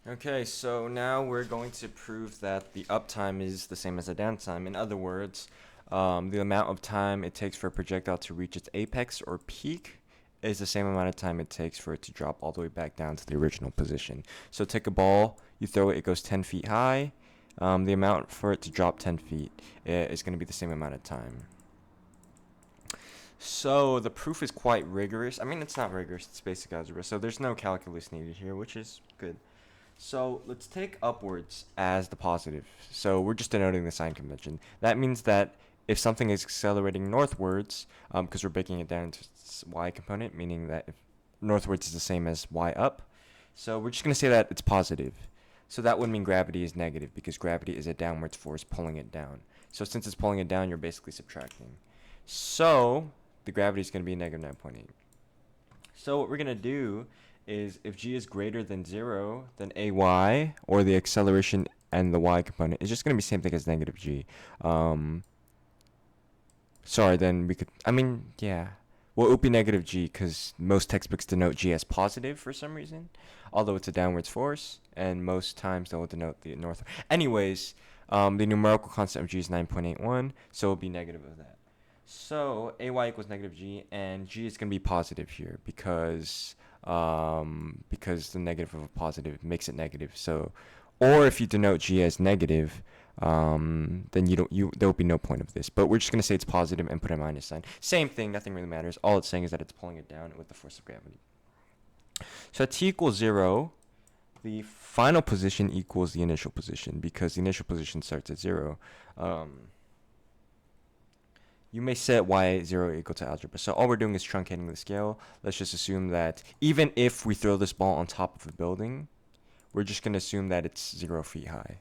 Okay, so now we're going to prove that the uptime is the same as the downtime. In other words, the amount of time it takes for a projectile to reach its apex or peak is the same amount of time it takes for it to drop all the way back down to the original position. So take a ball, you throw it, it goes 10 feet high. The amount for it to drop 10 feet is going to be the same amount of time. So the proof is quite rigorous. I mean, it's not rigorous, it's basic algebra. So there's no calculus needed here, which is good. So let's take upwards as the positive. So we're just denoting the sign convention. That means that if something is accelerating northwards, because we're breaking it down into its y component, meaning that if northwards is the same as y up, so we're just going to say that it's positive. So that would mean gravity is negative because gravity is a downwards force pulling it down. So since it's pulling it down, you're basically subtracting. So the gravity is going to be negative 9.8. So what we're going to do is if g is greater than 0, then ay, or the acceleration and the y component, is just going to be the same thing as negative g. Sorry, then we could, yeah. Well, it would be negative g because most textbooks denote g as positive for some reason, although it's a downwards force, and most times they'll denote the north. Anyways, the numerical constant of g is 9.81, so it'll be negative of that. So ay equals negative g, and g is going to be positive here because the negative of a positive makes it negative. So, or if you denote g as negative, then there will be no point of this. But we're just going to say it's positive and put a minus sign. Same thing, nothing really matters. All it's saying is that it's pulling it down with the force of gravity. So at t equals 0, the final position equals the initial position because the initial position starts at 0. You may set y0 equal to algebra. So all we're doing is truncating the scale. Let's just assume that even if we throw this ball on top of a building, we're just going to assume that it's 0 feet high.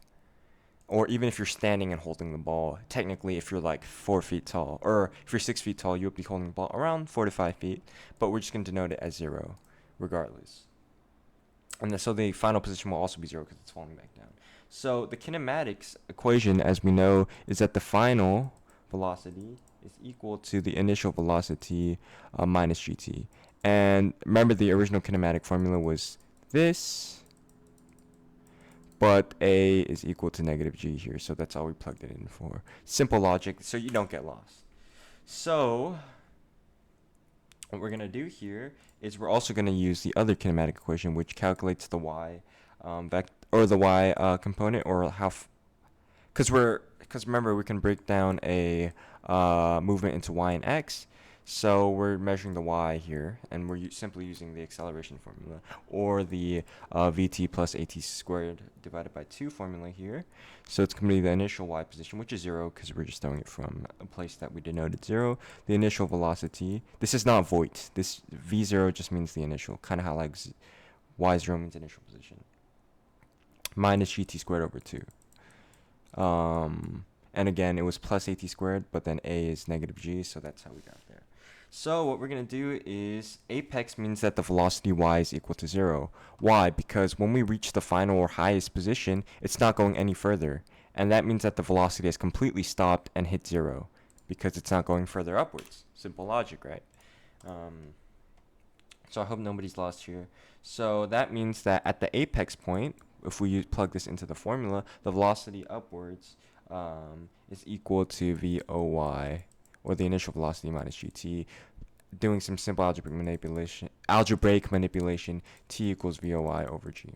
Or even if you're standing and holding the ball, technically if you're like 4 feet tall, or if you're 6 feet tall, you would be holding the ball around 4 to 5 feet, but we're just going to denote it as 0 regardless. And so the final position will also be 0 because it's falling back down. So the kinematics equation, as we know, is that the final velocity is equal to the initial velocity minus gt. And remember, the original kinematic formula was this, but a is equal to negative g here, so that's all we plugged it in for. Simple logic, so you don't get lost. So what we're going to do here is we're also going to use the other kinematic equation, which calculates the y the y component, or how, because remember, we can break down a movement into y and x. So we're measuring the y here, and we're simply using the acceleration formula, or the vt plus at squared divided by 2 formula here. So it's going to be the initial y position, which is 0, because we're just throwing it from a place that we denoted 0. The initial velocity, this is not void. This v0 just means the initial, kind of how like y0 means initial position, minus gt squared over 2. And again, it was plus at squared, but then a is negative g, so that's how we got there. So what we're going to do is apex means that the velocity y is equal to 0. Why? Because when we reach the final or highest position, it's not going any further. And that means that the velocity has completely stopped and hit 0 because it's not going further upwards. Simple logic, right? So I hope nobody's lost here. So that means that at the apex point, if we plug this into the formula, the velocity upwards is equal to VOY, or the initial velocity minus GT. Doing some simple algebraic manipulation, T equals VOY over G.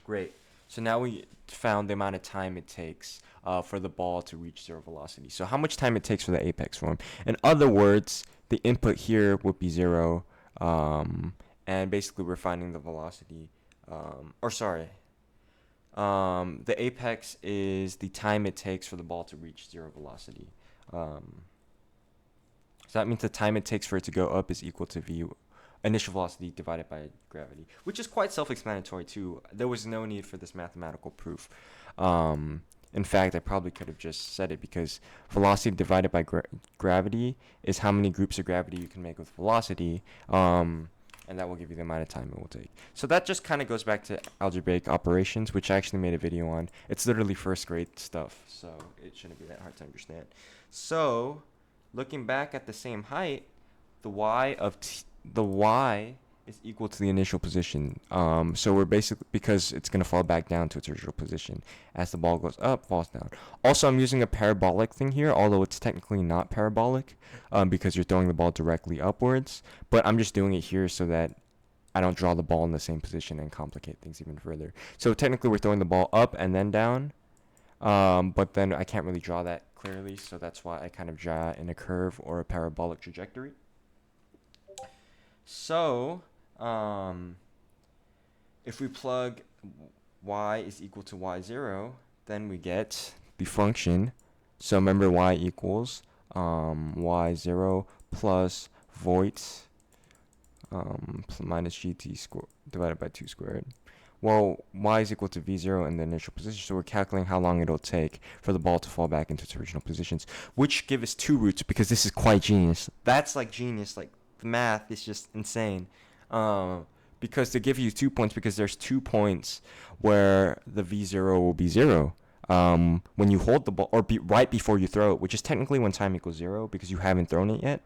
Great. So now we found the amount of time it takes for the ball to reach 0 velocity. So how much time it takes for the apex form. In other words, the input here would be 0, and basically we're finding the velocity, the apex is the time it takes for the ball to reach 0 velocity. So that means the time it takes for it to go up is equal to v initial velocity divided by gravity, which is quite self-explanatory too. There was no need for this mathematical proof. In fact, I probably could have just said it, because velocity divided by gravity is how many groups of gravity you can make with velocity, and that will give you the amount of time it will take. So that just kind of goes back to algebraic operations, which I actually made a video on. It's literally first grade stuff, so it shouldn't be that hard to understand. So looking back at the same height, the y is equal to the initial position. So we're basically, because it's going to fall back down to its original position. As the ball goes up, falls down. Also, I'm using a parabolic thing here, although it's technically not parabolic, because you're throwing the ball directly upwards. But I'm just doing it here so that I don't draw the ball in the same position and complicate things even further. So technically we're throwing the ball up and then down, but then I can't really draw that clearly, so that's why I kind of draw in a curve or a parabolic trajectory. So, if we plug y is equal to y0, then we get the function. So remember y equals y0 plus voigt minus gt divided by 2 squared. Well, y is equal to v0 in the initial position, so we're calculating how long it'll take for the ball to fall back into its original positions, which give us 2 roots, because this is quite genius. That's like genius, like the math is just insane. Because to give you 2 points, because there's 2 points where the v0 will be 0. When you hold the ball, or right before you throw it, which is technically when time equals 0, because you haven't thrown it yet.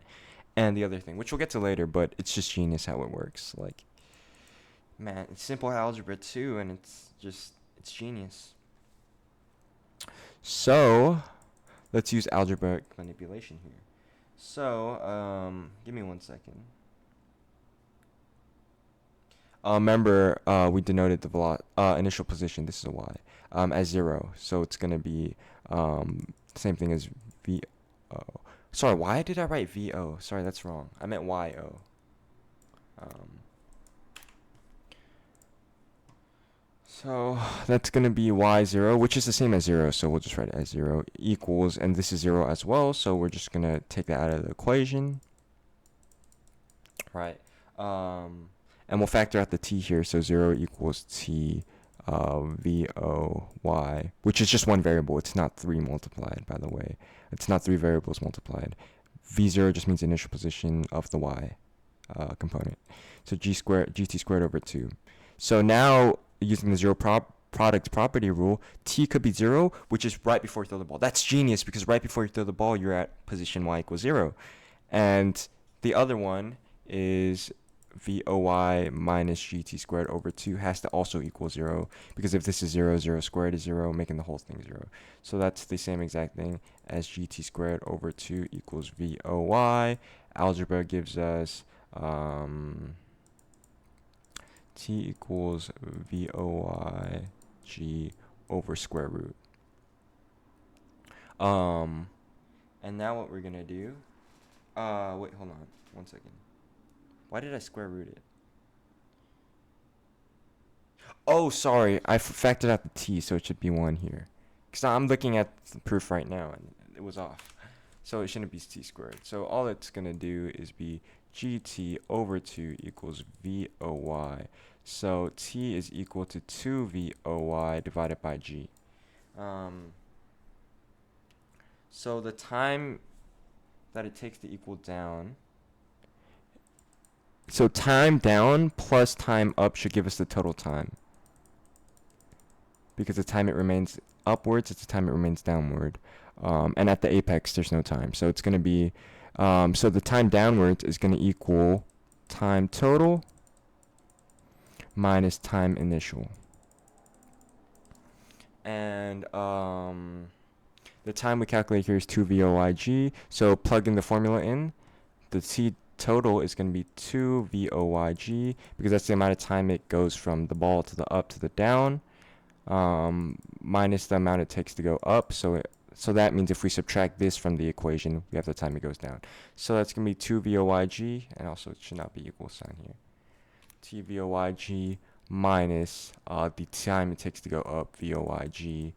And the other thing, which we'll get to later, but it's just genius how it works. Like, man, it's simple algebra too, and it's genius. So, let's use algebraic manipulation here. So, give me 1 second. Remember, we denoted the initial position, this is a y, as 0. So it's going to be same thing as v. Sorry, why did I write VO? Sorry, that's wrong. I meant YO. So that's going to be y0, which is the same as 0, so we'll just write it as 0, equals, and this is 0 as well, so we're just going to take that out of the equation. Right. And we'll factor out the t here, so 0 equals t VOY, which is just one variable. It's not 3 multiplied, by the way. It's not 3 variables multiplied. V0 just means initial position of the y component. So gt squared over 2. So now, using the zero product property rule, t could be 0, which is right before you throw the ball. That's genius, because right before you throw the ball, you're at position y equals 0. And the other one is VOY minus GT squared over 2 has to also equal 0, because if this is 0, 0 squared is 0, making the whole thing 0. So that's the same exact thing as GT squared over 2 equals VOY. Algebra gives us t equals VOY G over square root. And now what we're going to do, wait, hold on 1 second. Why did I square root it? Oh, sorry. I factored out the t, so it should be 1 here. Because I'm looking at the proof right now, and it was off. So it shouldn't be t squared. So all it's going to do is be gt over 2 equals VOY. So t is equal to 2 VOY divided by g. So the time that it takes to equal down... So time down plus time up should give us the total time. Because the time it remains upwards, it's the time it remains downward. And at the apex, there's no time. So it's going to be, so the time downwards is going to equal time total minus time initial. And the time we calculate here is 2 VOYG. So plug in the formula in. The t total is going to be 2 VOYG, because that's the amount of time it goes from the ball to the up to the down, minus the amount it takes to go up. So that means if we subtract this from the equation, we have the time it goes down. So that's going to be 2 VOYG, and also it should not be equal sign here. T VOYG minus the time it takes to go up, VOYG.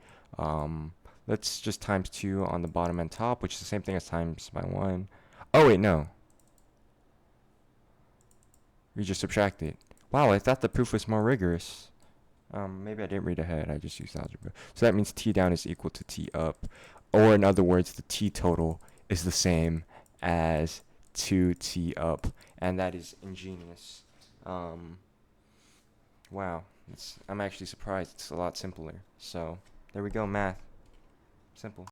Let's just times 2 on the bottom and top, which is the same thing as times by 1. Oh, wait, no. We just subtract it. Wow, I thought the proof was more rigorous. Maybe I didn't read ahead. I just used algebra. So that means t down is equal to t up. Or in other words, the t total is the same as 2t up. And that is ingenious. Wow. I'm actually surprised. It's a lot simpler. So, there we go, math. Simple.